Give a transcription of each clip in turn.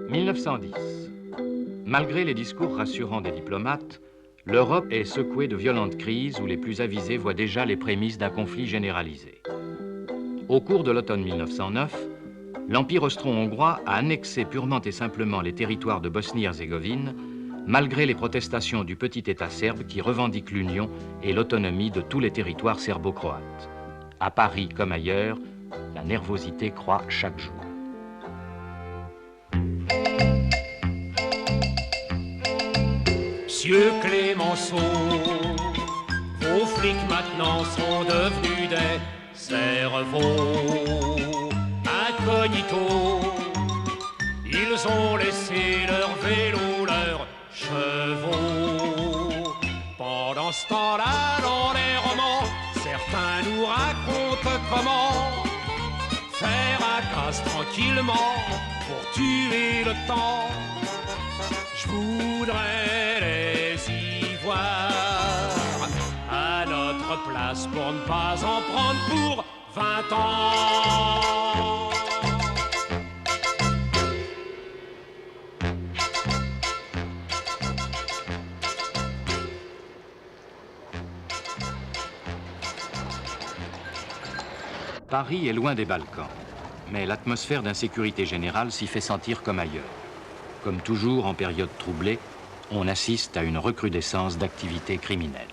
1910. Malgré les discours rassurants des diplomates, l'Europe est secouée de violentes crises où les plus avisés voient déjà les prémices d'un conflit généralisé. Au cours de l'automne 1909, l'Empire austro-hongrois a annexé purement et simplement les territoires de Bosnie-Herzégovine, malgré les protestations du petit État serbe qui revendique l'union et l'autonomie de tous les territoires serbo-croates. À Paris comme ailleurs, la nervosité croît chaque jour. Monsieur Clémenceau, vos flics maintenant sont devenus des cerveaux incognito. Ils ont laissé leur vélo, leurs chevaux. Pendant ce temps-là, dans les romans, certains nous racontent comment faire à casse tranquillement pour tuer le temps. Je voudrais les y voir à notre place pour ne pas en prendre pour 20 ans. Paris est loin des Balkans, mais l'atmosphère d'insécurité générale s'y fait sentir comme ailleurs. Comme toujours en période troublée, on assiste à une recrudescence d'activités criminelles.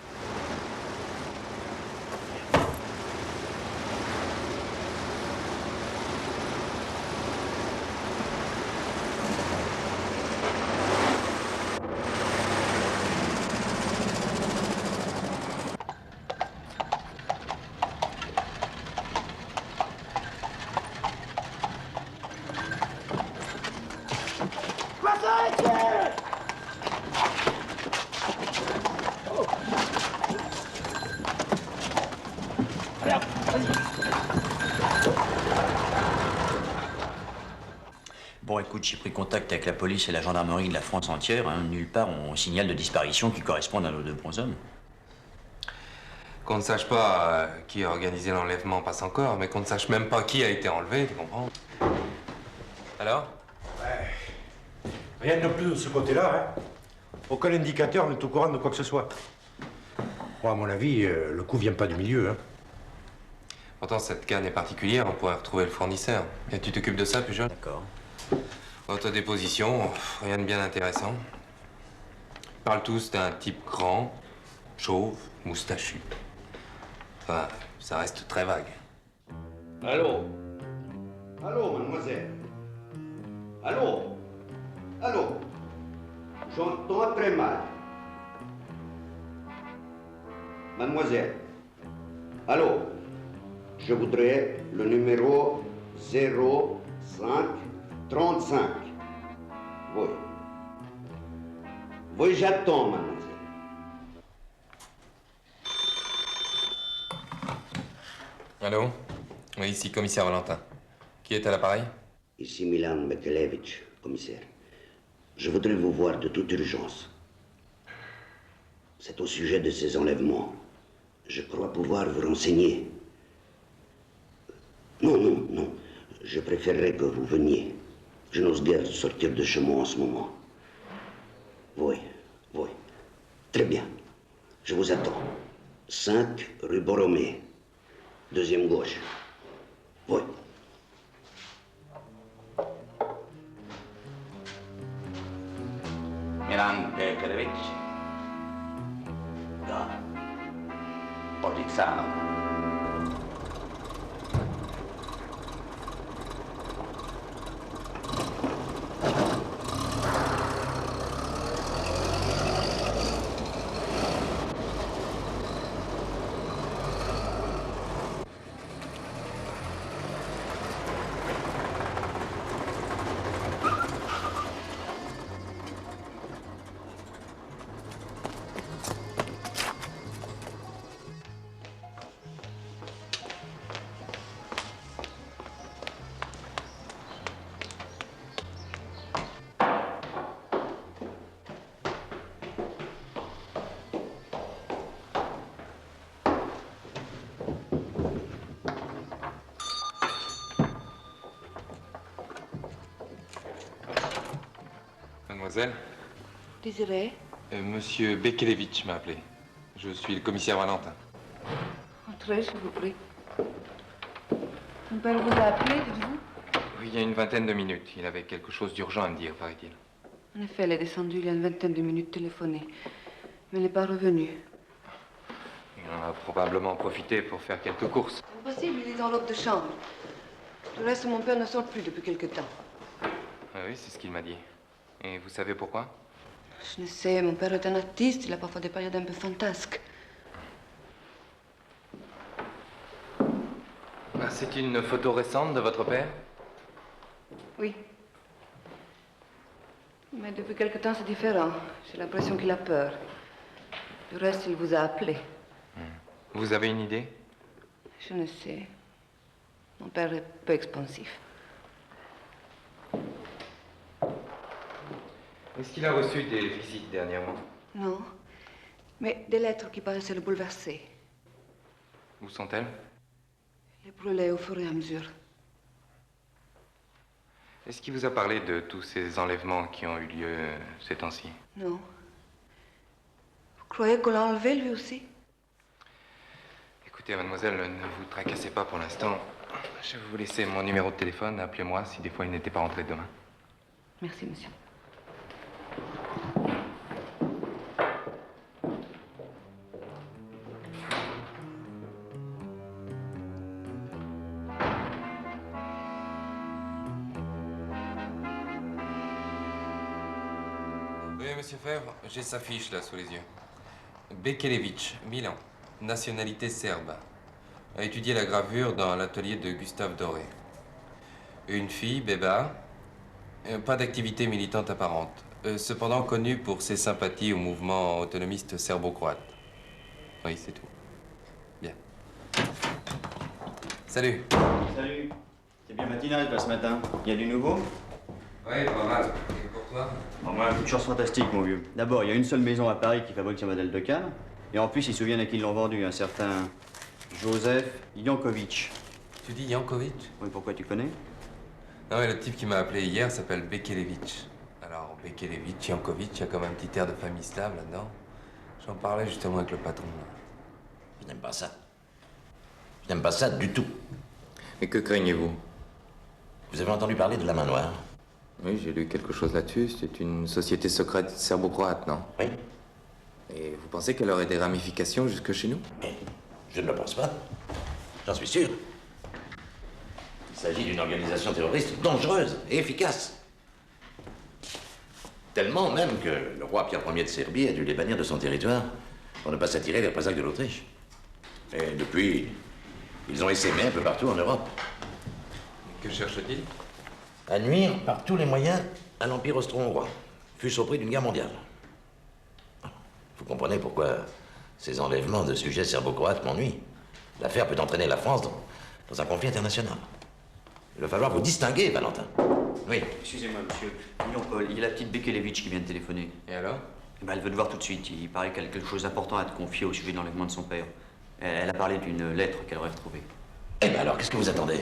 Bon, écoute, j'ai pris contact avec la police et la gendarmerie de la France entière. Hein. Nulle part on signale de disparition qui correspondent à nos deux bons hommes. Qu'on ne sache pas qui a organisé l'enlèvement passe encore, mais qu'on ne sache même pas qui a été enlevé, tu comprends? Alors? Ouais. Rien de plus de ce côté-là, hein. Aucun indicateur n'est au courant de quoi que ce soit. Bon, à mon avis, le coup vient pas du milieu, hein. Pourtant, cette canne est particulière, on pourrait retrouver le fournisseur. Et tu t'occupes de ça, plus jeune? D'accord. Autodéposition, rien de bien intéressant. Ils parlent tous d'un type grand, chauve, moustachu. Enfin, ça reste très vague. Allô? Allô, mademoiselle? Allô? Allô? J'entends très mal. Mademoiselle? Allô? Je voudrais le numéro 0535. Oui. Oui, j'attends, mademoiselle. Allô? Oui, ici, commissaire Valentin. Qui est à l'appareil? Ici Milan Mekelevitch, commissaire. Je voudrais vous voir de toute urgence. C'est au sujet de ces enlèvements. Je crois pouvoir vous renseigner. Non. Je préférerais que vous veniez. Je n'ose guère sortir de chez moi en ce moment. Oui. Très bien. Je vous attends. 5 rue Borromée. Deuxième gauche. Oui. Milan Pekerevic. Da. Polizzano. Mademoiselle, Désiré, Monsieur Bekelevitch m'a appelé. Je suis le commissaire Valentin. entrez, s'il vous plaît. Mon père vous a appelé, dites-vous? Oui, il y a une vingtaine de minutes. Il avait quelque chose d'urgent à me dire, paraît-il. En effet, elle est descendue il y a une vingtaine de minutes téléphoner. Mais elle n'est pas revenue. Il en a probablement profité pour faire quelques courses. Impossible, il est en robe de chambre. Du reste, mon père ne sort plus depuis quelque temps. Ah oui, c'est ce qu'il m'a dit. Et vous savez pourquoi? Je ne sais, mon père est un artiste, il a parfois des périodes un peu fantasques. Ah, c'est une photo récente de votre père? Oui. Mais depuis quelque temps, c'est différent. J'ai l'impression qu'il a peur. Du reste, il vous a appelé. Vous avez une idée? Je ne sais. Mon père est peu expansif. Est-ce qu'il a reçu des visites dernièrement? Non. Mais des lettres qui paraissaient le bouleverser. Où sont-elles? Les brûlait au fur et à mesure. Est-ce qu'il vous a parlé de tous ces enlèvements qui ont eu lieu ces temps-ci? Non. Vous croyez qu'on l'a enlevé, lui aussi? Écoutez, mademoiselle, ne vous tracassez pas pour l'instant. Je vais vous laisser mon numéro de téléphone. Appelez-moi si des fois il n'était pas rentré demain. Merci, monsieur. Oui, monsieur Fèvre, j'ai sa fiche là sous les yeux. Bekelevitch, Milan, nationalité serbe. A étudié la gravure dans l'atelier de Gustave Doré. Une fille, Beba. Pas d'activité militante apparente. Cependant connue pour ses sympathies au mouvement autonomiste serbo-croate. Oui, c'est tout. Bien. Salut. Salut. C'est bien matinal, toi, ce matin. Il y a du nouveau? Oui, pas mal. Et pour toi? Bon, moi, une chance fantastique, mon vieux. D'abord, il y a une seule maison à Paris qui fabrique ce modèle de canne. Et en plus, ils se souviennent à qui ils l'ont vendu, un certain Joseph Yankovic. Tu dis Yankovic? Oui, pourquoi tu connais? Non, mais le type qui m'a appelé hier s'appelle Bekelevitch. Alors, Bekelevitch, Yankovic, il y a comme un petit air de famille slave là-dedans. J'en parlais justement avec le patron. Je n'aime pas ça. Je n'aime pas ça du tout. Et que craignez-vous? Vous avez entendu parler de la main noire? Oui, j'ai lu quelque chose là-dessus. C'est une société secrète serbo-croate, non? Oui. Et vous pensez qu'elle aurait des ramifications jusque chez nous? Mais je ne le pense pas. J'en suis sûr. Il s'agit d'une organisation terroriste dangereuse et efficace. Tellement même que le roi Pierre Ier de Serbie a dû les bannir de son territoire pour ne pas s'attirer les représailles de l'Autriche. Et depuis, ils ont essaimé un peu partout en Europe. Que cherche-t-il? À nuire par tous les moyens à l'Empire austro-hongrois, fût-ce au prix d'une guerre mondiale. Vous comprenez pourquoi ces enlèvements de sujets serbo-croates m'ennuient. L'affaire peut entraîner la France dans un conflit international. Il va falloir vous distinguer, Valentin. Oui. Excusez-moi, monsieur. Paul, il y a la petite Bekelevitch qui vient de téléphoner. Et alors? Ben, elle veut te voir tout de suite. Il paraît qu'elle a quelque chose d'important à te confier au sujet de l'enlèvement de son père. Elle a parlé d'une lettre qu'elle aurait retrouvée. Eh bien alors, qu'est-ce que vous attendez?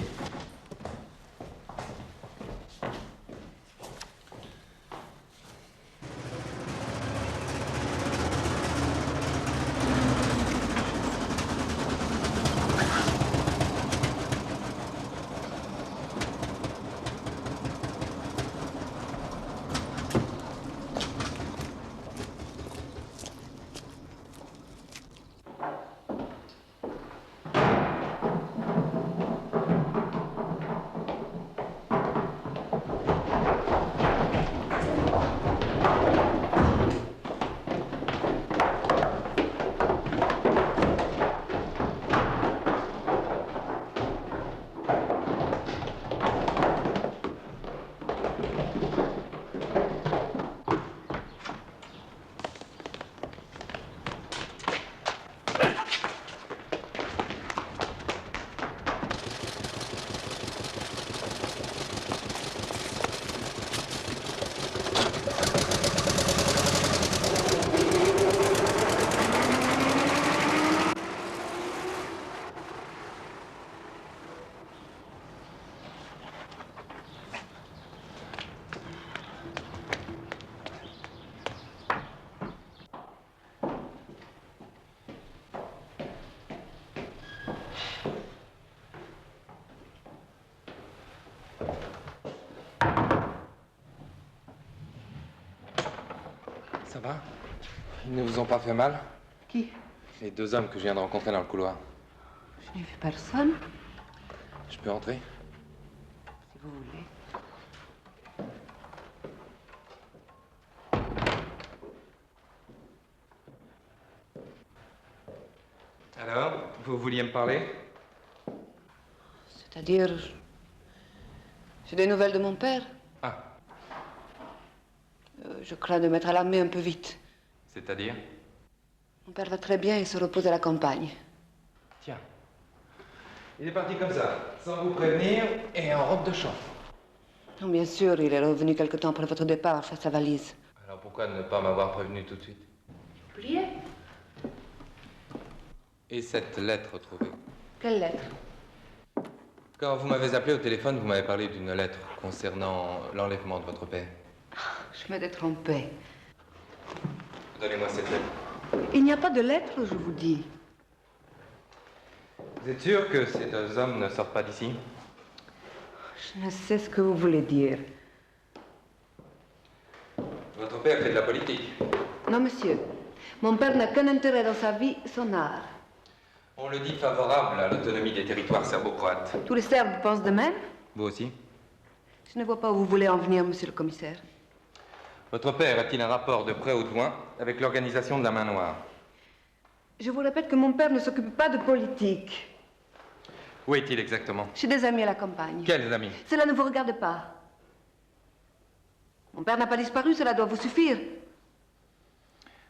Ça va? Ils ne vous ont pas fait mal? Qui? Les deux hommes que je viens de rencontrer dans le couloir. Je n'ai vu personne. Je peux entrer? Si vous voulez. Alors, vous vouliez me parler? C'est-à-dire, j'ai des nouvelles de mon père. Ah, Je crains de mettre à l'armée un peu vite. c'est-à-dire? Mon père va très bien et se repose à la campagne. Tiens. Il est parti comme ça, sans vous prévenir et en robe de chambre. Non, bien sûr, il est revenu quelque temps après votre départ, faire sa valise. Alors pourquoi ne pas m'avoir prévenu tout de suite? Oubliez? Et cette lettre retrouvée? Quelle lettre? Quand vous m'avez appelé au téléphone, vous m'avez parlé d'une lettre concernant l'enlèvement de votre père. Je m'étais trompée. Donnez-moi cette lettre. Il n'y a pas de lettre, je vous dis. Vous êtes sûr que ces deux hommes ne sortent pas d'ici? Je ne sais ce que vous voulez dire. Votre père fait de la politique. Non, monsieur. Mon père n'a qu'un intérêt dans sa vie, son art. On le dit favorable à l'autonomie des territoires serbo-croates. Tous les Serbes pensent de même? Vous aussi? Je ne vois pas où vous voulez en venir, monsieur le commissaire. Votre père a-t-il un rapport de près ou de loin avec l'organisation de la Main Noire? Je vous répète que mon père ne s'occupe pas de politique. Où est-il exactement? J'ai des amis à la campagne. Quels amis? Cela ne vous regarde pas. Mon père n'a pas disparu, cela doit vous suffire.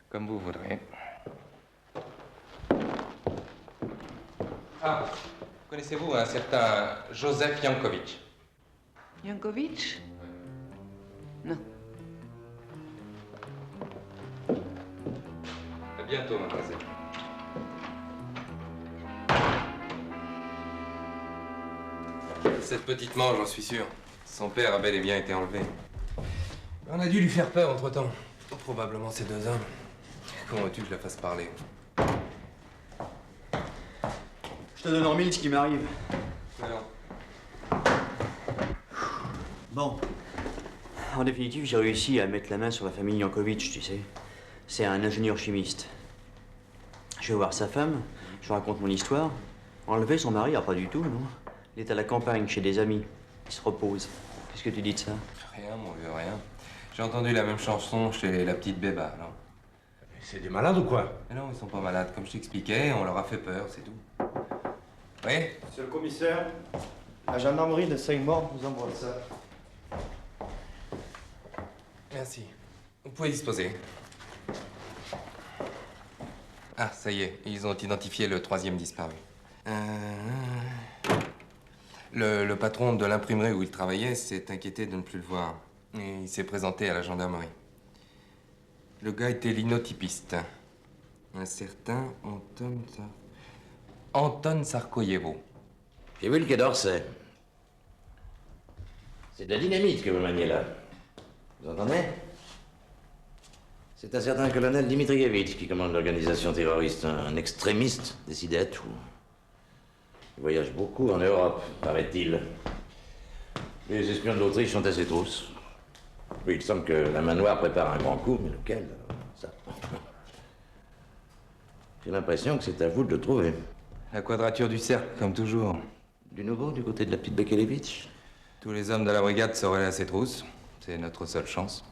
Comme vous voudrez. Ah, connaissez-vous un certain Joseph Jankovic? Jankovic? Non. À bientôt, mademoiselle. Cette petite mange, j'en suis sûr. Son père a bel et bien été enlevé. On a dû lui faire peur entre-temps. Probablement ces deux hommes. Comment veux-tu que je la fasse parler? Je te donne en mille ce qui m'arrive. Alors, Bon. En définitive, j'ai réussi à mettre la main sur la famille Jankovic, tu sais. C'est un ingénieur chimiste. Je vais voir sa femme, je lui raconte mon histoire. Enlever son mari, pas du tout, non. Il est à la campagne, chez des amis. Il se repose. Qu'est-ce que tu dis de ça? rien, mon vieux, rien. J'ai entendu la même chanson chez la petite Béba, alors. C'est des malades ou quoi? Mais non, ils sont pas malades. Comme je t'expliquais, on leur a fait peur, c'est tout. Oui? Monsieur le commissaire, la gendarmerie de Saint-Maur vous envoie ça. Merci. Vous pouvez disposer. Ah, ça y est, ils ont identifié le troisième disparu. Le patron de l'imprimerie où il travaillait s'est inquiété de ne plus le voir. Et il s'est présenté à la gendarmerie. Le gars était linotypiste. Un certain Anton Sarkoyevo. J'ai vu le Quai d'Orsay. C'est de la dynamite que vous maniez là. Vous entendez? C'est un certain colonel Dimitrievitch qui commande l'organisation terroriste, un extrémiste décidé à tout. Il voyage beaucoup en Europe, paraît-il. Les espions de l'Autriche sont à ses trousses. Oui, il semble que la Main Noire prépare un grand coup, mais lequel? Ça. J'ai l'impression que c'est à vous de le trouver. La quadrature du cercle, comme toujours. Du nouveau, du côté de la petite Bekelevitch? Tous les hommes de la brigade seraient à ses trousses. C'est notre seule chance.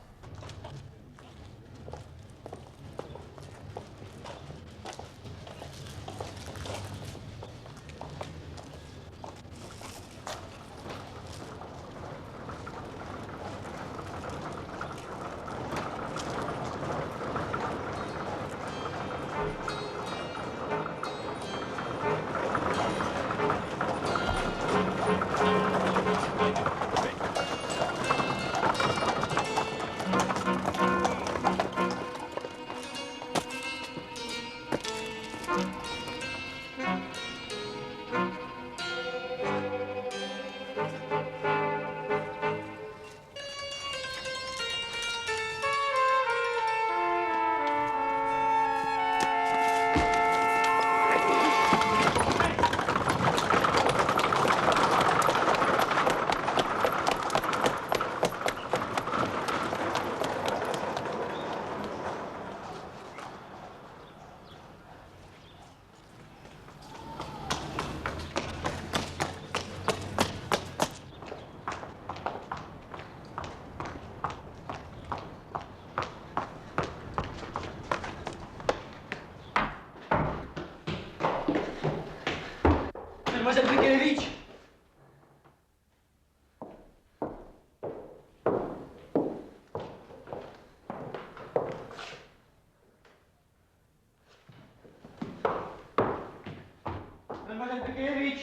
Bekelevitch.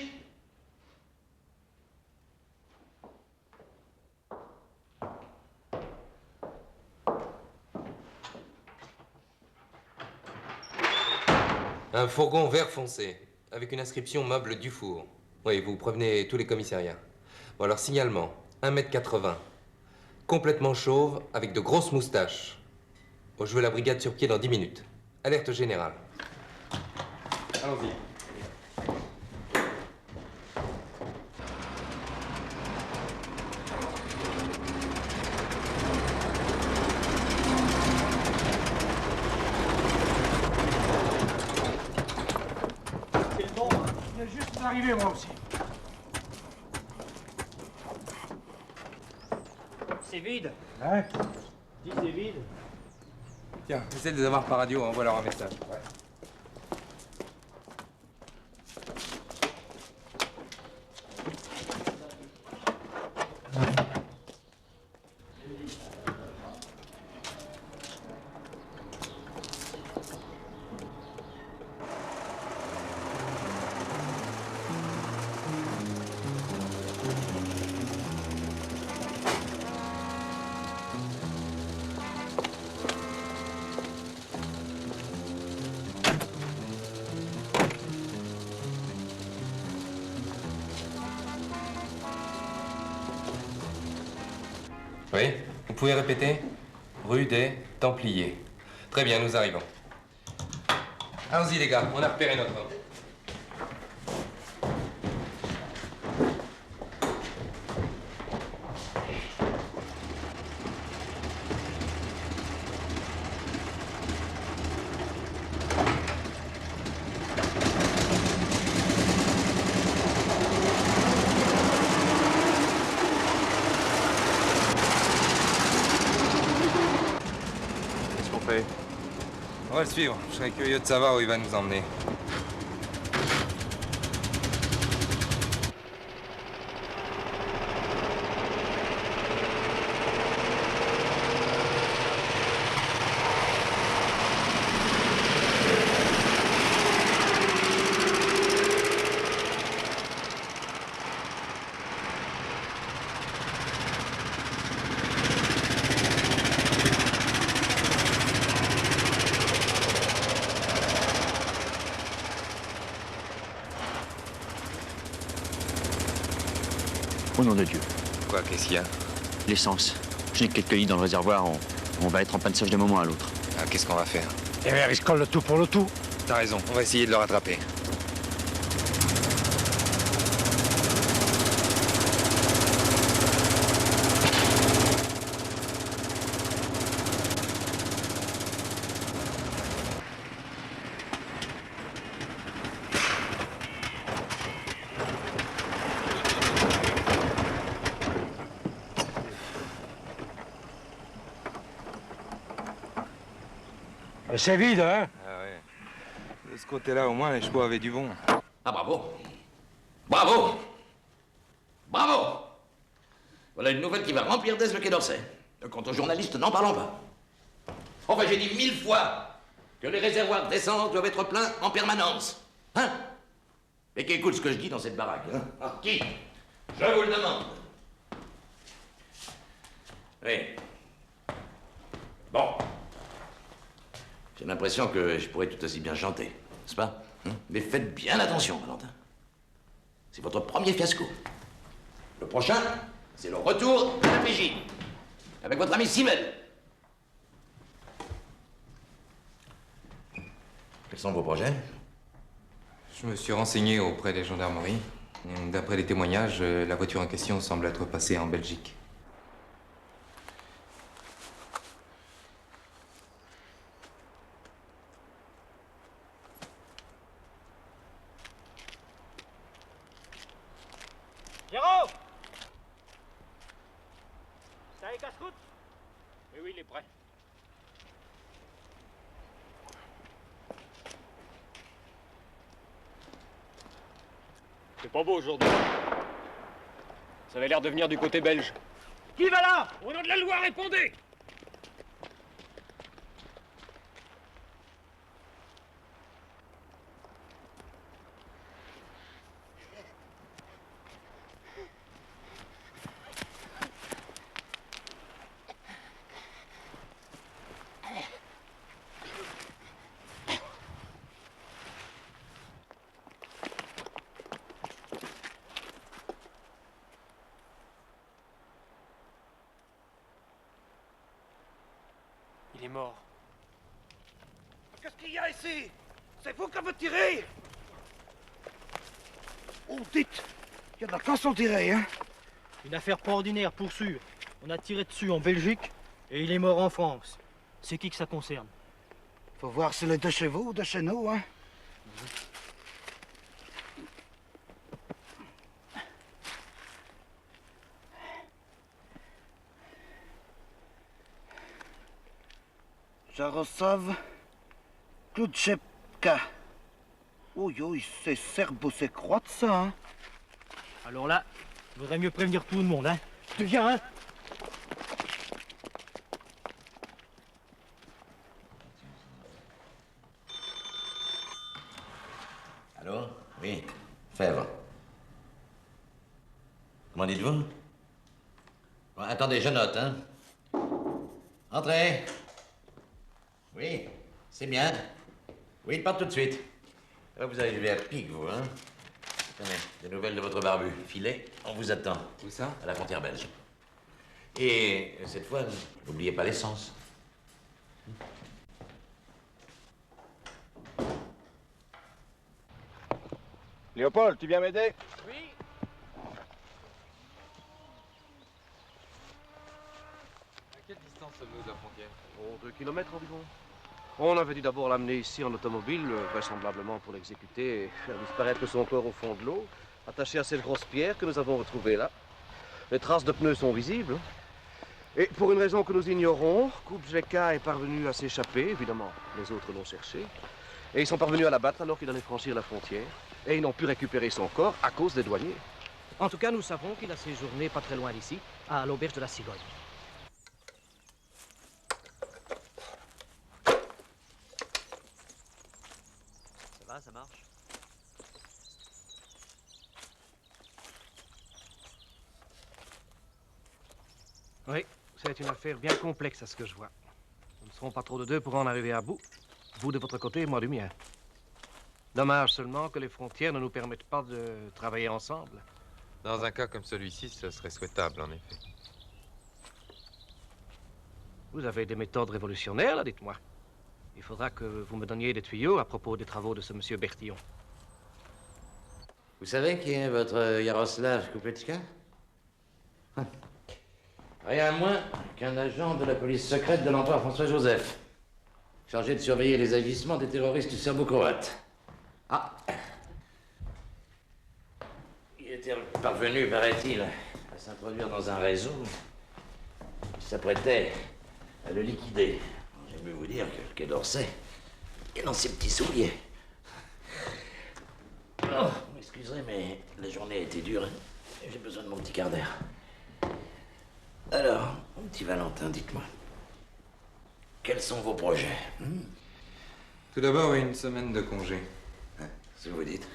Un fourgon vert foncé, avec une inscription meuble Dufour. Oui, vous prévenez tous les commissariats. Bon, alors, signalement, 1m80, complètement chauve, avec de grosses moustaches. Bon, je veux la brigade sur pied dans 10 minutes. Alerte générale. Allons-y. Je viens juste d'arriver, moi aussi. C'est vide. Hein? Dis, c'est vide. Tiens, essaie de les avoir par radio, envoie-leur un message. Ouais. Oui, vous pouvez répéter? Rue des Templiers. Très bien, nous arrivons. Allons-y, les gars, on a repéré notre homme. Qu'est-ce qu'on fait? On va le suivre. Je serais curieux de savoir où il va nous emmener. Au nom de Dieu. Quoi, qu'est-ce qu'il y a? L'essence. Je n'ai que quelques litres dans le réservoir. On va être en panne sèche d'un moment à l'autre. Ah, qu'est-ce qu'on va faire? Eh bien, risquons le tout pour le tout. T'as raison, on va essayer de le rattraper. Et c'est vide, hein? Ah ouais. De ce côté-là, au moins, les chevaux avaient du bon. Ah, bravo. Bravo. Bravo. Voilà une nouvelle qui va remplir d'Aise le Quai d'Orsay. Quant aux journalistes, n'en parlons pas. Enfin, j'ai dit 1000 fois que les réservoirs d'essence doivent être pleins en permanence. Hein? Et qui écoute ce que je dis dans cette baraque, hein? Ah, qui? Je vous le demande. Oui. Bon. J'ai l'impression que je pourrais tout aussi bien chanter, n'est-ce pas? Hein? Mais faites bien attention, Valentin. C'est votre premier fiasco. Le prochain, c'est le retour de la PJ. Avec votre ami Simmel. Quels sont vos projets? Je me suis renseigné auprès des gendarmeries. D'après les témoignages, la voiture en question semble être passée en Belgique. Pierrot! Ça est casse-croûte? Oui, oui, il est prêt. C'est pas beau aujourd'hui. Ça avait l'air de venir du côté belge. Qui va là? Au nom de la loi, répondez! Il est mort. Qu'est-ce qu'il y a ici? C'est vous qui avez tiré? Oh, dites, il y a de la casse en tiré, hein? Une affaire pas ordinaire, pour sûr. On a tiré dessus en Belgique et il est mort en France. C'est qui que ça concerne? Faut voir s'il est de chez vous ou de chez nous, hein? Jaroslav Klutchevka. Oh, c'est serbe, c'est croate, ça, hein? Alors là, il vaudrait mieux prévenir tout le monde, hein? Tu viens, hein? Allô? Oui, Fèvre. Comment dites-vous? Bon, attendez, je note, hein? Entrez. Oui, c'est bien. Oui, pas tout de suite. Ah, vous arrivez à pic, vous, hein? Tenez, des nouvelles de votre barbu. Filet, on vous attend. Où ça? À la frontière belge. Et cette fois, n'oubliez pas l'essence. Léopold, tu viens m'aider? Oui. À quelle distance sommes-nous de la frontière? Oh, 2 kilomètres environ. On avait dû d'abord l'amener ici en automobile, vraisemblablement pour l'exécuter et faire disparaître son corps au fond de l'eau, attaché à cette grosse pierre que nous avons retrouvée là. Les traces de pneus sont visibles. Et pour une raison que nous ignorons, Kubjeka est parvenu à s'échapper, évidemment, les autres l'ont cherché. Et ils sont parvenus à l'abattre alors qu'il allait franchir la frontière. Et ils n'ont pu récupérer son corps à cause des douaniers. En tout cas, nous savons qu'il a séjourné pas très loin d'ici, à l'auberge de la Cigogne. Ça va, ça marche? Oui, c'est une affaire bien complexe à ce que je vois. Nous ne serons pas trop de deux pour en arriver à bout. Vous de votre côté, moi du mien. Dommage seulement que les frontières ne nous permettent pas de travailler ensemble. Dans un cas comme celui-ci, ce serait souhaitable, en effet. Vous avez des méthodes révolutionnaires, là, dites-moi. Il faudra que vous me donniez des tuyaux à propos des travaux de ce monsieur Bertillon. Vous savez qui est votre Jaroslav Kupečka? Rien moins qu'un agent de la police secrète de l'empereur François-Joseph, chargé de surveiller les agissements des terroristes serbo-croates. Ah! Il était parvenu, paraît-il, à s'introduire dans un réseau qui s'apprêtait à le liquider. J'ai mieux vous dire que le Quai d'Orsay est dans ses petits souliers. Oh, vous m'excuserez, mais la journée a été dure. J'ai besoin de mon petit quart d'heure. Alors, mon petit Valentin, dites-moi, quels sont vos projets? Tout d'abord, une semaine de congé. Ce que vous dites?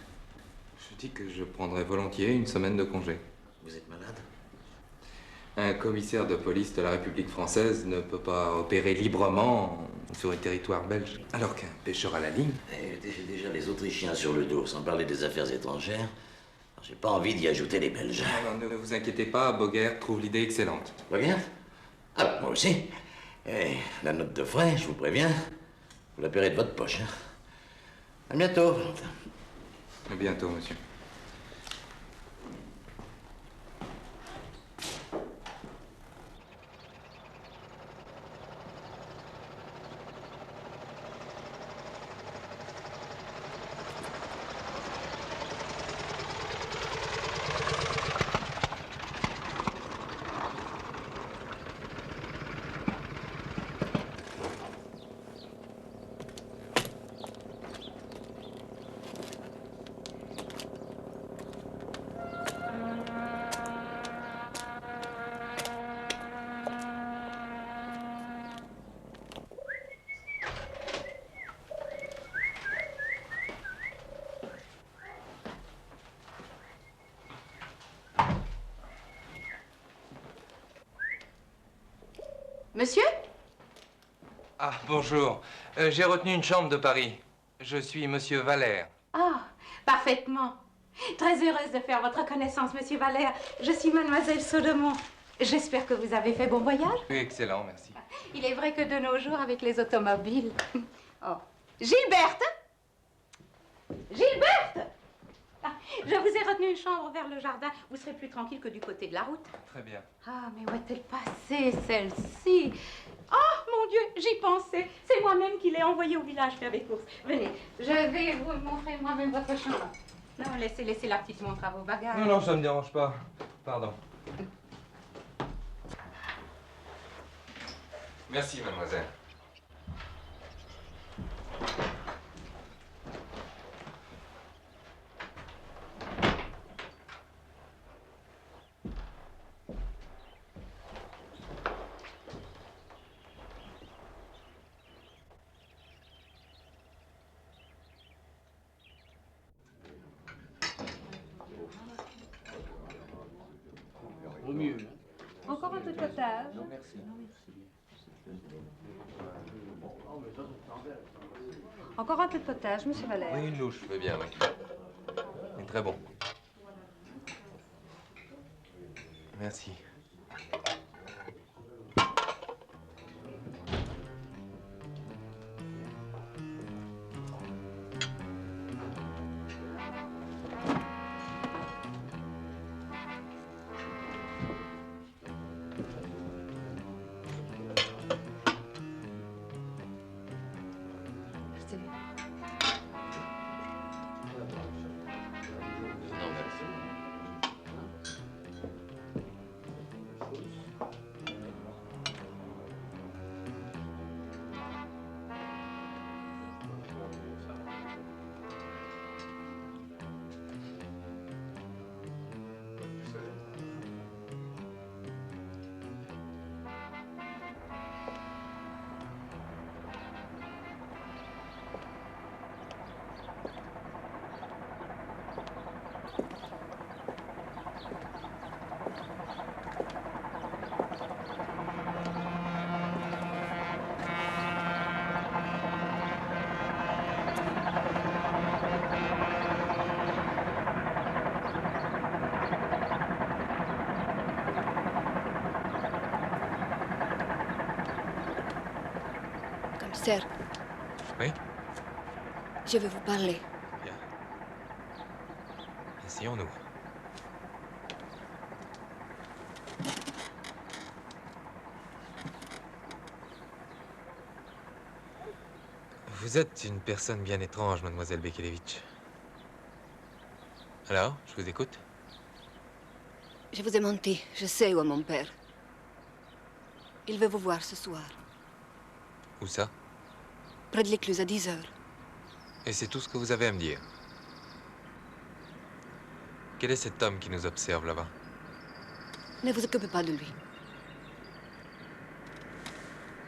Je dis que je prendrais volontiers une semaine de congé. Vous êtes malade? Un commissaire de police de la République française ne peut pas opérer librement sur le territoire belge, alors qu'un pêcheur à la ligne... J'ai déjà les Autrichiens sur le dos, sans parler des affaires étrangères. J'ai pas envie d'y ajouter les Belges. Non, ne vous inquiétez pas, Boguert trouve l'idée excellente. Boguert? Ah, moi aussi. Et la note de frais, je vous préviens, vous la paierez de votre poche. Hein. À bientôt, Valentin. À bientôt, monsieur. Monsieur? Ah, bonjour. J'ai retenu une chambre de Paris. Je suis monsieur Valère. Ah, parfaitement. Très heureuse de faire votre connaissance, monsieur Valère. Je suis mademoiselle Sodemont. J'espère que vous avez fait bon voyage. Oui, excellent, merci. Il est vrai que de nos jours, avec les automobiles... Oh. Gilberte! Gilberte! Ah, je vous ai retenu une chambre vers le jardin. Vous serez plus tranquille que du côté de la route. Très bien. Ah, mais où est-elle passée, celle-ci? Oh, mon Dieu, j'y pensais. C'est moi-même qui l'ai envoyée au village faire des courses. Venez, je vais vous montrer moi-même votre chambre. Non, laissez la petite montre à vos bagages. Non, ça me dérange pas. Pardon. Merci, mademoiselle. Au mieux. Encore un peu de potage. Non, merci. Encore un peu de potage, monsieur Valère. Oui, une louche, je veux bien, oui. C'est très bon. Merci. Commissaire. Oui? Je veux vous parler. Bien. Asseyons-nous. Vous êtes une personne bien étrange, mademoiselle Bekelevitch. Alors, je vous écoute. Je vous ai menti. Je sais où est mon père. Il veut vous voir ce soir. Où ça? Près de l'écluse à 10 heures. Et c'est tout ce que vous avez à me dire. Quel est cet homme qui nous observe là-bas? Ne vous occupez pas de lui.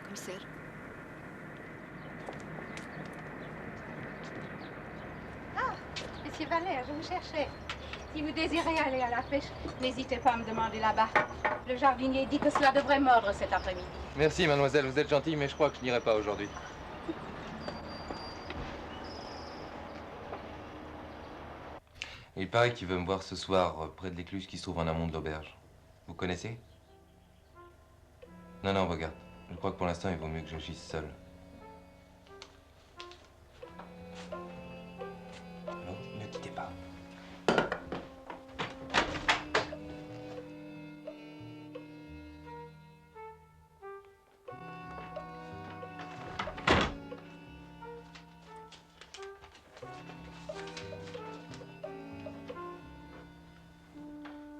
Commissaire. Ah, monsieur Valère, je vous cherchais. Si vous désirez aller à la pêche, n'hésitez pas à me demander là-bas. Le jardinier dit que cela devrait mordre cet après-midi. Merci, mademoiselle, vous êtes gentille, mais je crois que je n'irai pas aujourd'hui. Il paraît qu'il veut me voir ce soir près de l'écluse qui se trouve en amont de l'auberge. Vous connaissez? Non, Bogart. Je crois que pour l'instant, il vaut mieux que je gisse seul. Alors, ne quittez pas.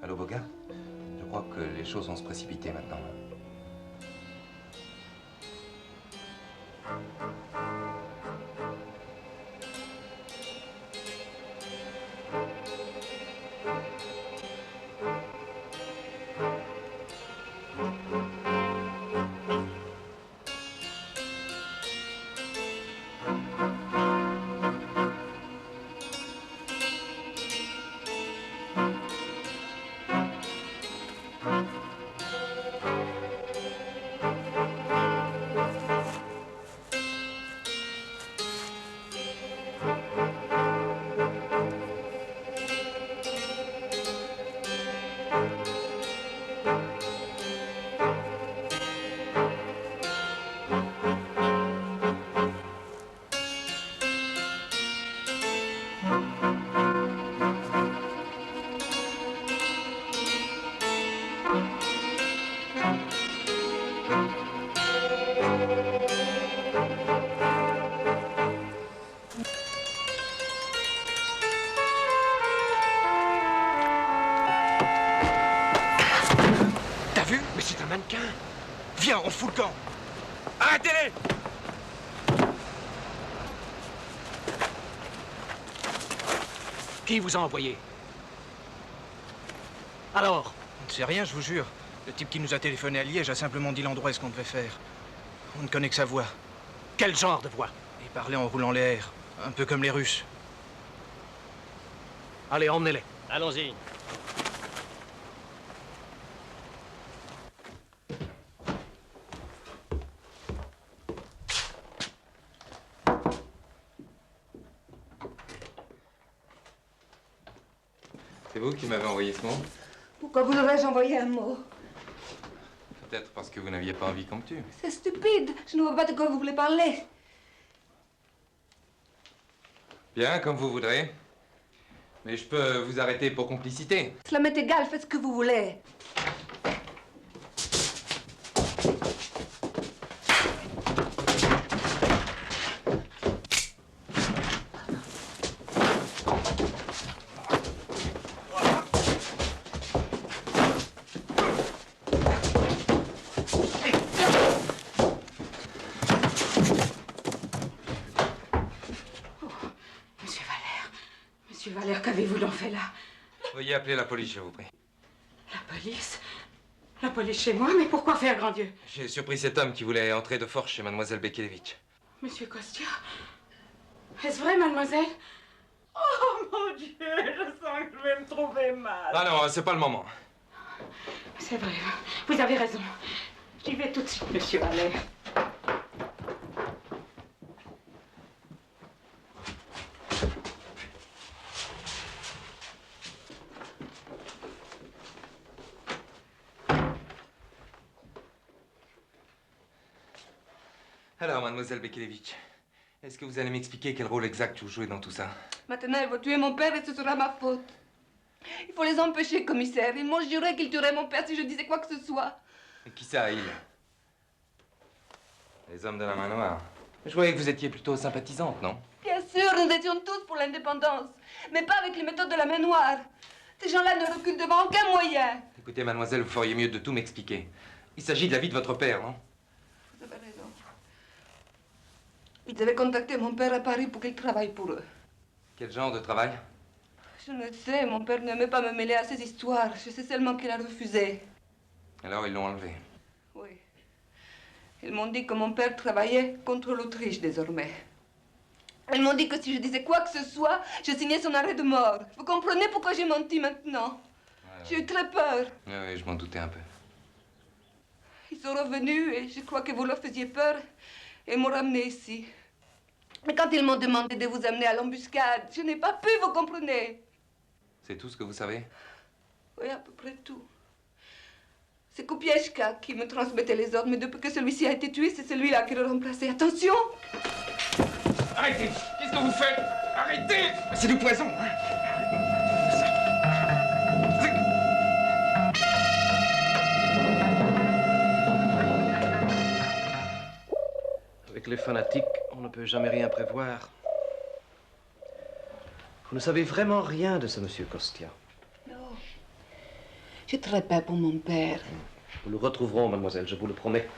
Allô, Bogart? Je crois que les choses vont se précipiter maintenant. fout le camp. Arrêtez-les! Qui vous a envoyé? Alors? On ne sait rien, je vous jure. Le type qui nous a téléphoné à Liège a simplement dit l'endroit et ce qu'on devait faire. On ne connaît que sa voix. Quel genre de voix? Il parlait en roulant les airs, un peu comme les Russes. Allez, emmenez-les. Allons-y. C'est vous qui m'avez envoyé ce mot? Pourquoi vous l'aurais-je envoyé un mot? Peut-être parce que vous n'aviez pas envie qu'on me tue. C'est stupide. Je ne vois pas de quoi vous voulez parler. Bien, comme vous voudrez. Mais je peux vous arrêter pour complicité. Cela m'est égal, faites ce que vous voulez. Monsieur Valère, qu'avez-vous donc fait là? Veuillez appeler la police, je vous prie. La police? La police chez moi? Mais pourquoi faire, grand Dieu? J'ai surpris cet homme qui voulait entrer de force chez mademoiselle Bekelevitch. Monsieur Kostia? Est-ce vrai, mademoiselle? Oh, mon Dieu, je sens que je vais me trouver mal. Ah non, c'est pas le moment. C'est vrai, vous avez raison. J'y vais tout de suite, monsieur Valère. Alors, mademoiselle Bekelevitch, est-ce que vous allez m'expliquer quel rôle exact vous jouez dans tout ça? Maintenant, ils vont tuer mon père et ce sera ma faute. Il faut les empêcher, commissaire. Ils m'ont juré qu'ils tueraient mon père si je disais quoi que ce soit. Et qui ça, il? Les hommes de la main noire. Je croyais que vous étiez plutôt sympathisante, non? Bien sûr, nous étions tous pour l'indépendance, mais pas avec les méthodes de la main noire. Ces gens-là ne reculent devant aucun moyen. Écoutez, mademoiselle, vous feriez mieux de tout m'expliquer. Il s'agit de la vie de votre père, non? Vous avez raison. Ils avaient contacté mon père à Paris pour qu'il travaille pour eux. Quel genre de travail? Je ne sais, mon père n'aimait pas me mêler à ces histoires. Je sais seulement qu'il a refusé. Alors ils l'ont enlevé. Oui. Ils m'ont dit que mon père travaillait contre l'Autriche désormais. Ils m'ont dit que si je disais quoi que ce soit, je signais son arrêt de mort. Vous comprenez pourquoi j'ai menti maintenant? J'ai eu très peur. Oui, je m'en doutais un peu. Ils sont revenus et je crois que vous leur faisiez peur et m'ont ramené ici. Mais quand ils m'ont demandé de vous amener à l'embuscade, je n'ai pas pu, vous comprenez? C'est tout ce que vous savez? Oui, à peu près tout. C'est Kupieshka qui me transmettait les ordres, mais depuis que celui-ci a été tué, c'est celui-là qui l'a remplacé. Attention! Arrêtez! Qu'est-ce que vous faites? Arrêtez! C'est du poison! Avec les fanatiques, on ne peut jamais rien prévoir. Vous ne savez vraiment rien de ce monsieur Kostia. Non. J'ai très peur pour mon père. Nous le retrouverons, mademoiselle, je vous le promets.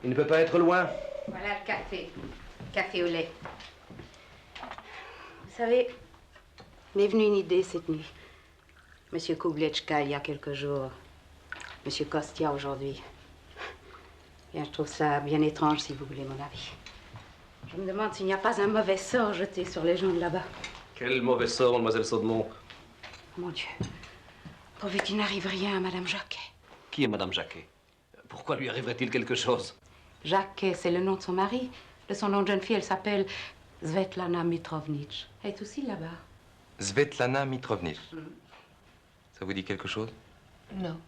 Il ne peut pas être loin. Voilà le café. Café au lait. Vous savez, m'est venue une idée cette nuit. Monsieur Kubletchka il y a quelques jours. Monsieur Kostia aujourd'hui. Bien, je trouve ça bien étrange, si vous voulez mon avis. Je me demande s'il n'y a pas un mauvais sort jeté sur les gens de là-bas. Quel mauvais sort, mademoiselle Saudemont. Mon Dieu. Pourvu qu'il n'arrive rien à Madame Jacquet. Qui est madame Jacquet? Pourquoi lui arriverait-il quelque chose? Jacquet, c'est le nom de son mari. De son nom de jeune fille, elle s'appelle Svetlana Mitrovnitch. Elle est aussi là-bas. Svetlana Mitrovnitch. Ça vous dit quelque chose? Non.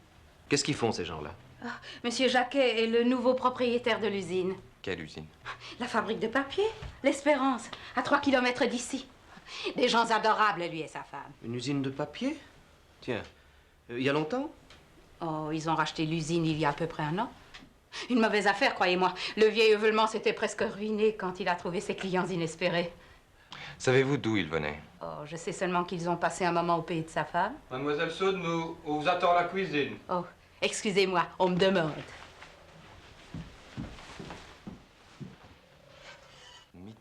Qu'est-ce qu'ils font, ces gens-là? Ah, Monsieur Jacquet est le nouveau propriétaire de l'usine. Quelle usine? La fabrique de papier, l'Espérance, à 3 kilomètres d'ici. Des gens adorables, lui et sa femme. Une usine de papier? Tiens, il y a longtemps? Oh, ils ont racheté l'usine il y a à peu près 1 an. Une mauvaise affaire, croyez-moi. Le vieil Heuvelman s'était presque ruiné quand il a trouvé ses clients inespérés. Savez-vous d'où il venait? Oh, je sais seulement qu'ils ont passé un moment au pays de sa femme. Mademoiselle Saudemont, on vous attend à la cuisine. Oh, excusez-moi, on me demande.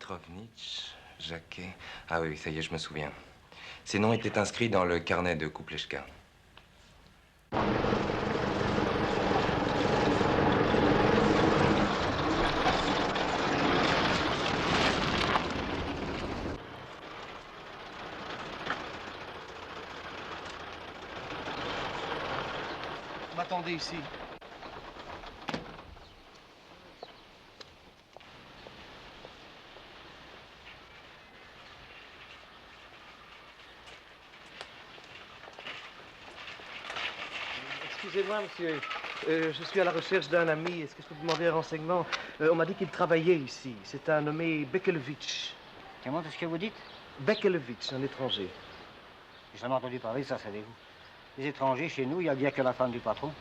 Petrovitch, Jacquet... Ah oui, ça y est, je me souviens. Ces noms étaient inscrits dans le carnet de Kuplechka. M'attendez ici. Excusez-moi, monsieur. Je suis à la recherche d'un ami. Est-ce que je peux vous demander un renseignement? On m'a dit qu'il travaillait ici. C'est un nommé Bekelevitch. Comment est-ce que vous dites? Bekelevitch, un étranger. J'ai jamais entendu parler de ça, savez-vous. Les étrangers, chez nous, il n'y a bien que la femme du patron.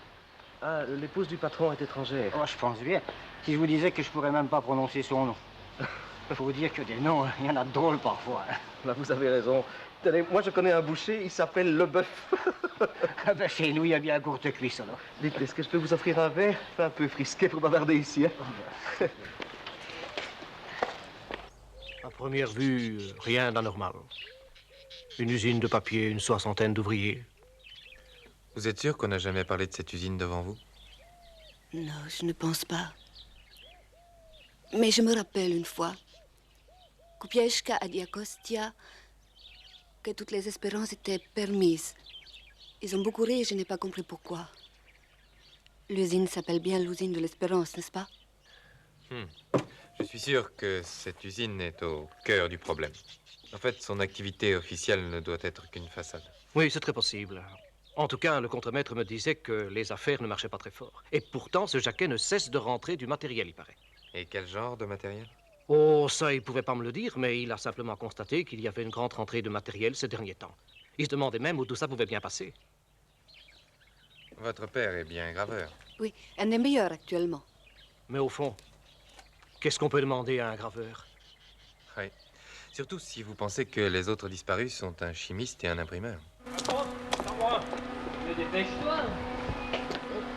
Ah, l'épouse du patron est étrangère. Oh, je pense bien. Si je vous disais que je pourrais même pas prononcer son nom. Il faut vous dire que des noms, il y en a de drôles parfois. Là, vous avez raison. Tenez, moi, je connais un boucher, il s'appelle Leboeuf. Ah ben, chez nous, il y a bien courte cuisse, alors. Dites, est-ce que je peux vous offrir un verre? Fait un peu frisqué pour bavarder ici, hein? À première vue, rien d'anormal. Une usine de papier, une soixantaine d'ouvriers. Vous êtes sûr qu'on n'a jamais parlé de cette usine devant vous? Non, je ne pense pas. Mais je me rappelle une fois, Kupieshka a dit à Kostia que toutes les espérances étaient permises. Ils ont beaucoup ri et je n'ai pas compris pourquoi. L'usine s'appelle bien l'usine de l'espérance, n'est-ce pas? Je suis sûr que cette usine est au cœur du problème. En fait, son activité officielle ne doit être qu'une façade. Oui, c'est très possible. En tout cas, le contremaître me disait que les affaires ne marchaient pas très fort. Et pourtant, ce Jacquet ne cesse de rentrer du matériel, il paraît. Et quel genre de matériel? Oh, ça, il pouvait pas me le dire, mais il a simplement constaté qu'il y avait une grande rentrée de matériel ces derniers temps. Il se demandait même où tout ça pouvait bien passer. Votre père est bien graveur. Oui, un des meilleurs actuellement. Mais au fond, qu'est-ce qu'on peut demander à un graveur? Oui. Surtout si vous pensez que les autres disparus sont un chimiste et un imprimeur. Oh, c'est moi. Mais dépêche-toi.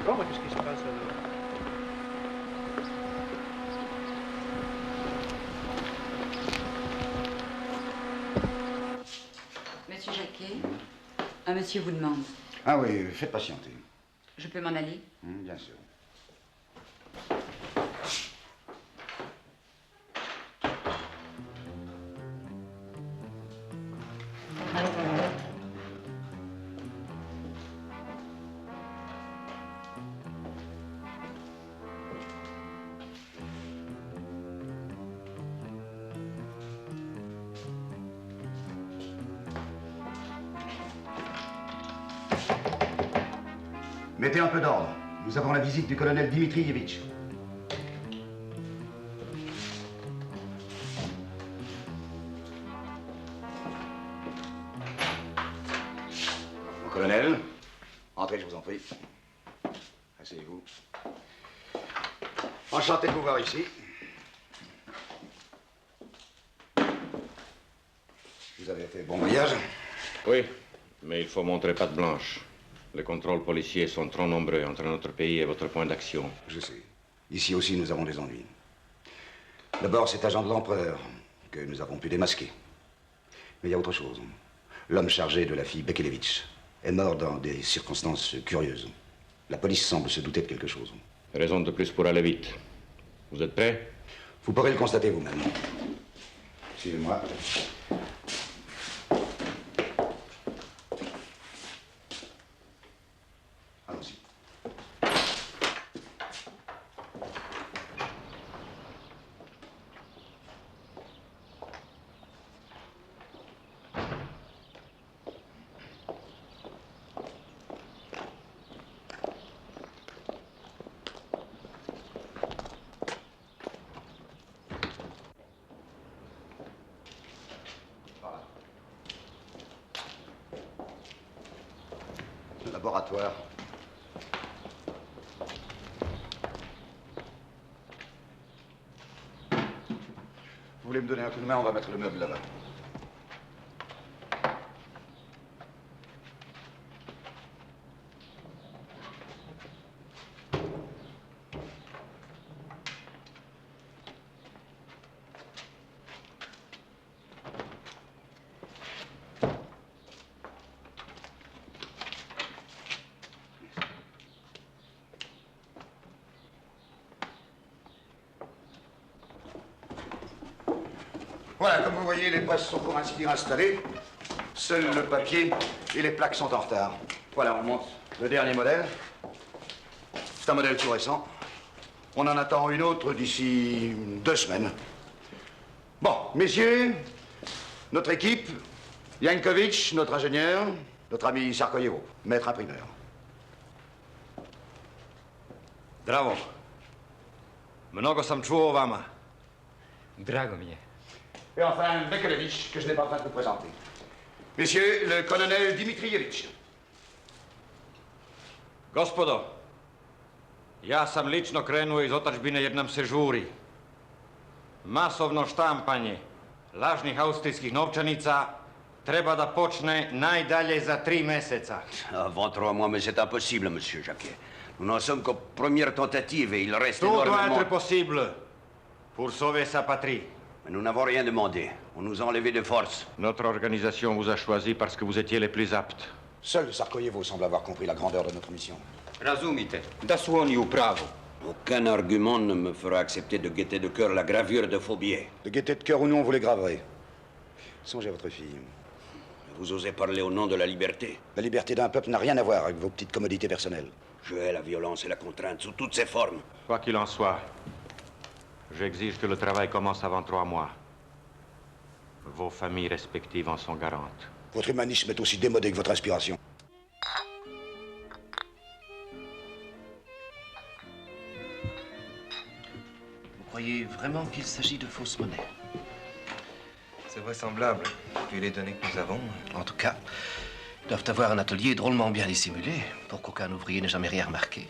Oh, mais qu'est-ce qui se passe là? Monsieur Jacquet, un monsieur vous demande. Ah oui, faites patienter. Je peux m'en aller? Bien sûr. Mettez un peu d'ordre. Nous avons la visite du colonel Dimitrievitch. Mon colonel, entrez, je vous en prie. Asseyez-vous. Enchanté de vous voir ici. Vous avez fait bon voyage? Oui, mais il faut montrer patte blanche. Les contrôles policiers sont trop nombreux entre notre pays et votre point d'action. Je sais. Ici aussi, nous avons des ennuis. D'abord, cet agent de l'empereur que nous avons pu démasquer. Mais il y a autre chose. L'homme chargé de la fille Bekelevitch est mort dans des circonstances curieuses. La police semble se douter de quelque chose. Raison de plus pour aller vite. Vous êtes prêts? Vous pourrez le constater vous-même. Suivez-moi. Allons-y. Le laboratoire. Vous voulez me donner un coup de main? On va mettre le meuble là-bas. Voilà, comme vous voyez, les presses sont pour ainsi dire installées. Seul le papier et les plaques sont en retard. Voilà, on monte le dernier modèle. C'est un modèle tout récent. On en attend une autre d'ici 2 semaines. Bon, messieurs, notre équipe, Yankovic, notre ingénieur, notre ami Sarkoyevo, maître imprimeur. Bravo. Mnogo sam čuo o vama. Drago mi je. Et enfin, Bekelevich, que je n'ai pas besoin de vous présenter. Messieurs, le colonel Dimitrievitch. Gospodo, ja sam lično krenuo iz otadžbine jer nam se žuri. Masovno štampanje lažnih austrijskih novčanica treba da počne najdalje za 3 meseca. Avant 3 mois, mais c'est impossible, monsieur Jacquet. Nous n'en sommes qu'aux premières tentatives et il reste Tout doit énormément... être possible pour sauver sa patrie. Mais nous n'avons rien demandé. On nous a enlevé de force. Notre organisation vous a choisi parce que vous étiez les plus aptes. Seul Sarkoyevo semble avoir compris la grandeur de notre mission. Razumite, da su oni u pravu. Aucun argument ne me fera accepter de gaieté de cœur la gravure de Faubier. De gaieté de cœur ou non, vous les graverez. Songez à votre fille. Vous osez parler au nom de la liberté. La liberté d'un peuple n'a rien à voir avec vos petites commodités personnelles. Je hais la violence et la contrainte sous toutes ses formes. Quoi qu'il en soit, j'exige que le travail commence avant 3 mois. Vos familles respectives en sont garantes. Votre humanisme est aussi démodé que votre inspiration. Vous croyez vraiment qu'il s'agit de fausses monnaies? C'est vraisemblable, vu les données que nous avons. En tout cas, ils doivent avoir un atelier drôlement bien dissimulé pour qu'aucun ouvrier n'ait jamais rien remarqué.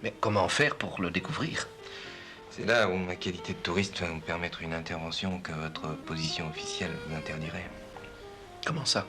Mais comment faire pour le découvrir? C'est là où ma qualité de touriste va me permettre une intervention que votre position officielle vous interdirait. Comment ça?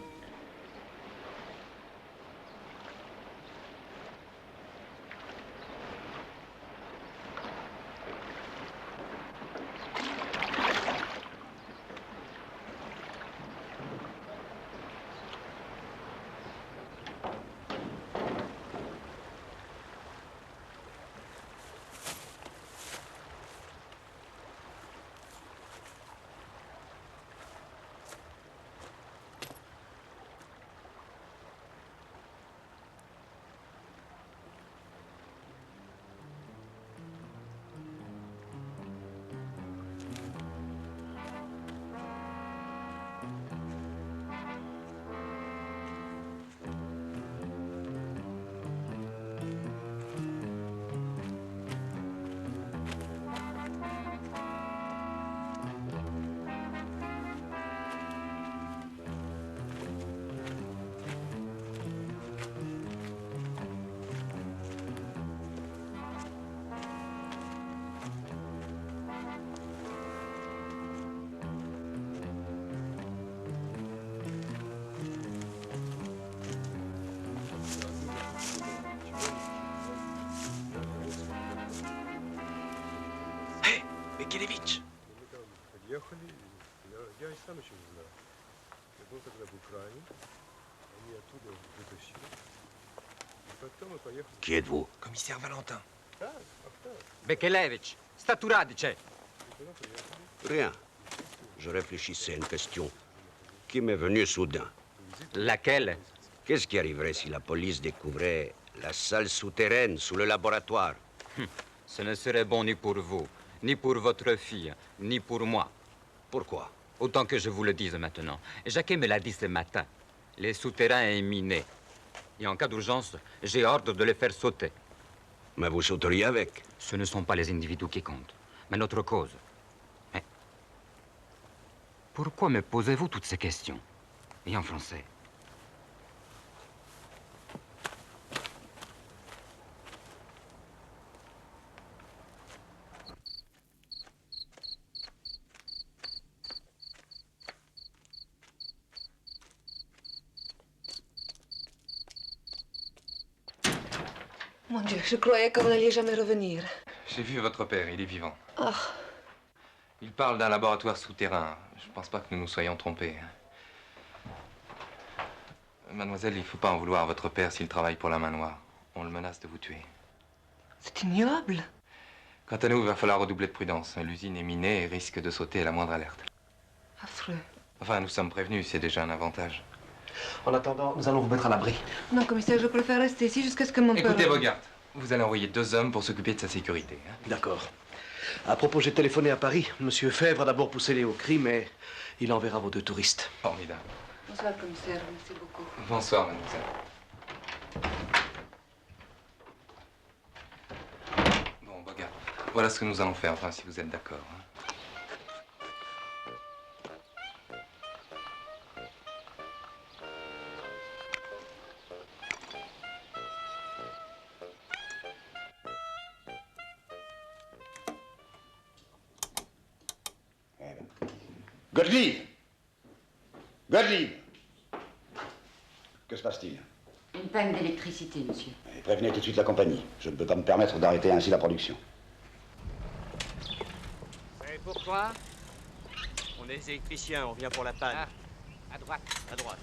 Bekelevich. Qui êtes-vous? Commissaire Valentin. Bekelevich, šta tu radice? Rien. Je réfléchissais à une question qui m'est venue soudain. Laquelle? Qu'est-ce qui arriverait si la police découvrait la salle souterraine sous le laboratoire? Ce ne serait bon ni pour vous, ni pour votre fille, ni pour moi. Pourquoi? Autant que je vous le dise maintenant. Jacquet me l'a dit ce matin. Les souterrains est miné. Et en cas d'urgence, j'ai ordre de les faire sauter. Mais vous sauteriez avec? Ce ne sont pas les individus qui comptent, mais notre cause. Mais pourquoi me posez-vous toutes ces questions? Et en français? Mon Dieu, je croyais que vous n'alliez jamais revenir. J'ai vu votre père, il est vivant. Oh. Il parle d'un laboratoire souterrain. Je pense pas que nous nous soyons trompés. Mademoiselle, il ne faut pas en vouloir à votre père s'il travaille pour la main noire. On le menace de vous tuer. C'est ignoble. Quant à nous, il va falloir redoubler de prudence. L'usine est minée et risque de sauter à la moindre alerte. Affreux. Enfin, nous sommes prévenus, c'est déjà un avantage. En attendant, nous allons vous mettre à l'abri. Non, commissaire, je préfère rester ici jusqu'à ce que mon père... Écoutez, Bogart, vous allez envoyer 2 hommes pour s'occuper de sa sécurité. Hein. D'accord. À propos, j'ai téléphoné à Paris. Monsieur Fèvre a d'abord poussé Léo au crime, mais il enverra vos 2 touristes. Formidable. Bonsoir, commissaire. Merci beaucoup. Bonsoir, mademoiselle. Bon, Bogart, voilà ce que nous allons faire, enfin, si vous êtes d'accord. Hein. Gottlieb! Gottlieb! Que se passe-t-il? Une panne d'électricité, monsieur. Prévenez tout de suite la compagnie. Je ne peux pas me permettre d'arrêter ainsi la production. Et pourquoi? On est des électriciens, on vient pour la panne. À droite. À droite.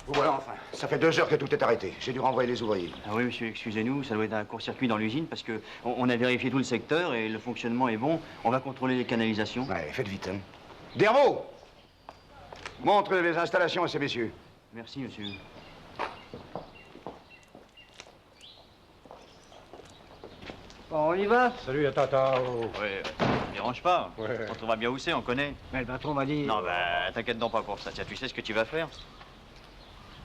Vous voilà enfin. Ça fait 2 heures que tout est arrêté. J'ai dû renvoyer les ouvriers. Ah oui, monsieur, excusez-nous, ça doit être un court-circuit dans l'usine parce que on a vérifié tout le secteur et le fonctionnement est bon. On va contrôler les canalisations. Ouais, faites vite, hein. Dervaux! Montre les installations à ces messieurs. Merci, monsieur. Bon, on y va? Salut, attends. Ouais, ça me dérange pas. Ouais. On trouvera bien où c'est, on connaît. Mais le patron m'a dit... Non, bah, t'inquiète donc pas pour ça. Tiens, tu sais ce que tu vas faire?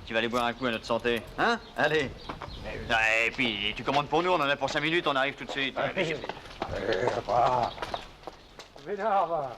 Tu vas aller boire un coup à notre santé. Hein? Allez. Et puis, tu commandes pour nous, on en a pour 5 minutes, on arrive tout de suite. Vénard, va.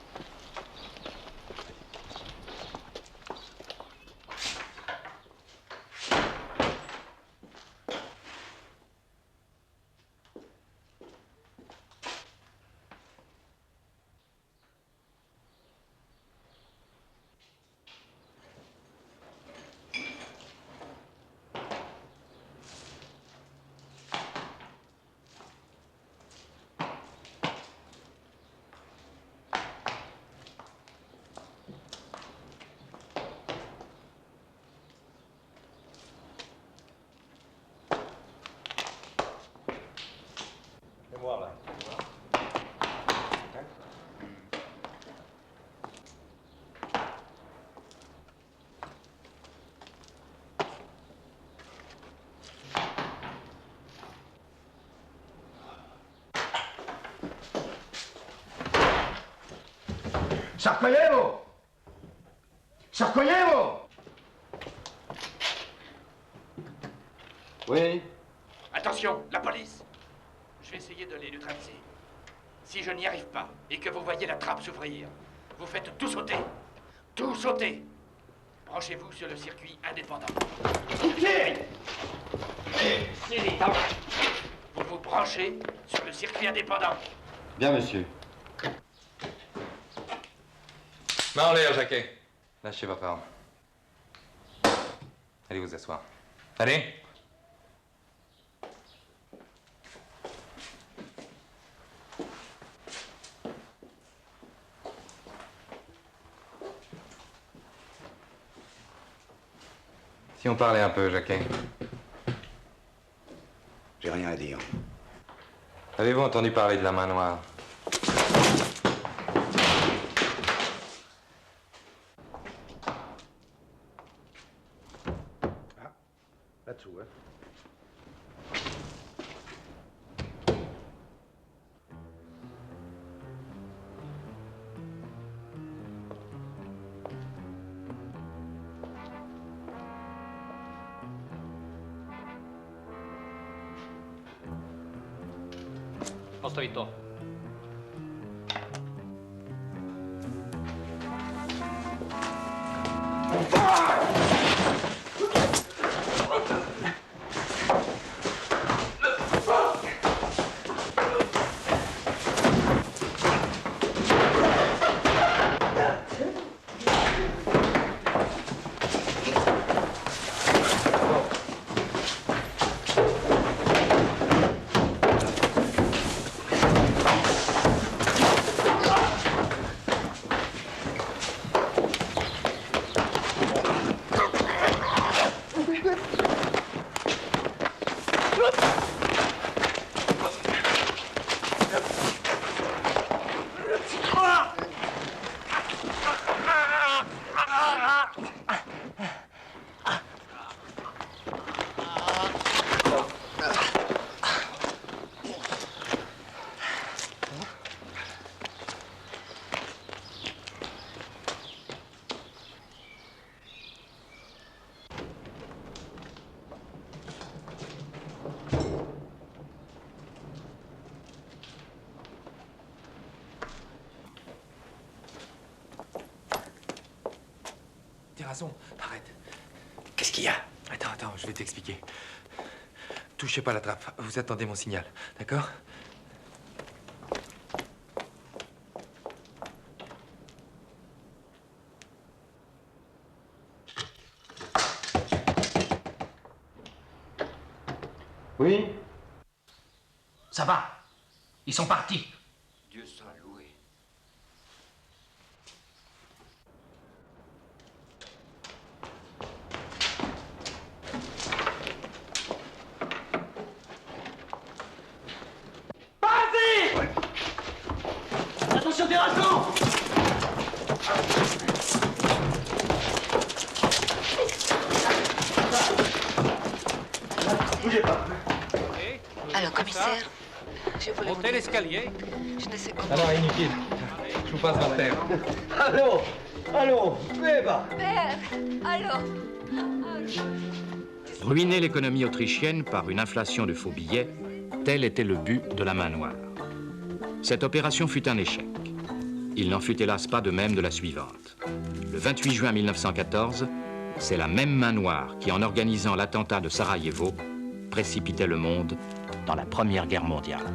Sarkoyevo! Sarkoyevo! Oui? Attention, la police. Je vais essayer de les neutraliser. Si je n'y arrive pas et que vous voyez la trappe s'ouvrir, vous faites tout sauter. Tout sauter. Branchez-vous sur le circuit indépendant. Vous vous branchez sur le circuit indépendant. Bien, monsieur. Main en l'air, Jacquet. Lâchez vos parents. Allez vous asseoir. Allez. Si on parlait un peu, Jacquet. J'ai rien à dire. Avez-vous entendu parler de la main noire? Là-dessous, hein. Postavito. raison. Arrête. Qu'est-ce qu'il y a? Attends, je vais t'expliquer. Touchez pas la trappe. Vous attendez mon signal, d'accord? Oui? Ça va. Ils sont partis. Dieu soit loué. Vas-y! Attention, terrassement! Bougez pas. Alors, commissaire, je voulais Montez l'escalier. Je ne sais comment. Alors, inutile. Je vous passe ma terre. Allô, Weber. Père, allô? Ruiner l'économie autrichienne par une inflation de faux billets, tel était le but de la main noire. Cette opération fut un échec. Il n'en fut hélas pas de même de la suivante. Le 28 juin 1914, c'est la même main noire qui, en organisant l'attentat de Sarajevo, précipitait le monde dans la Première Guerre mondiale.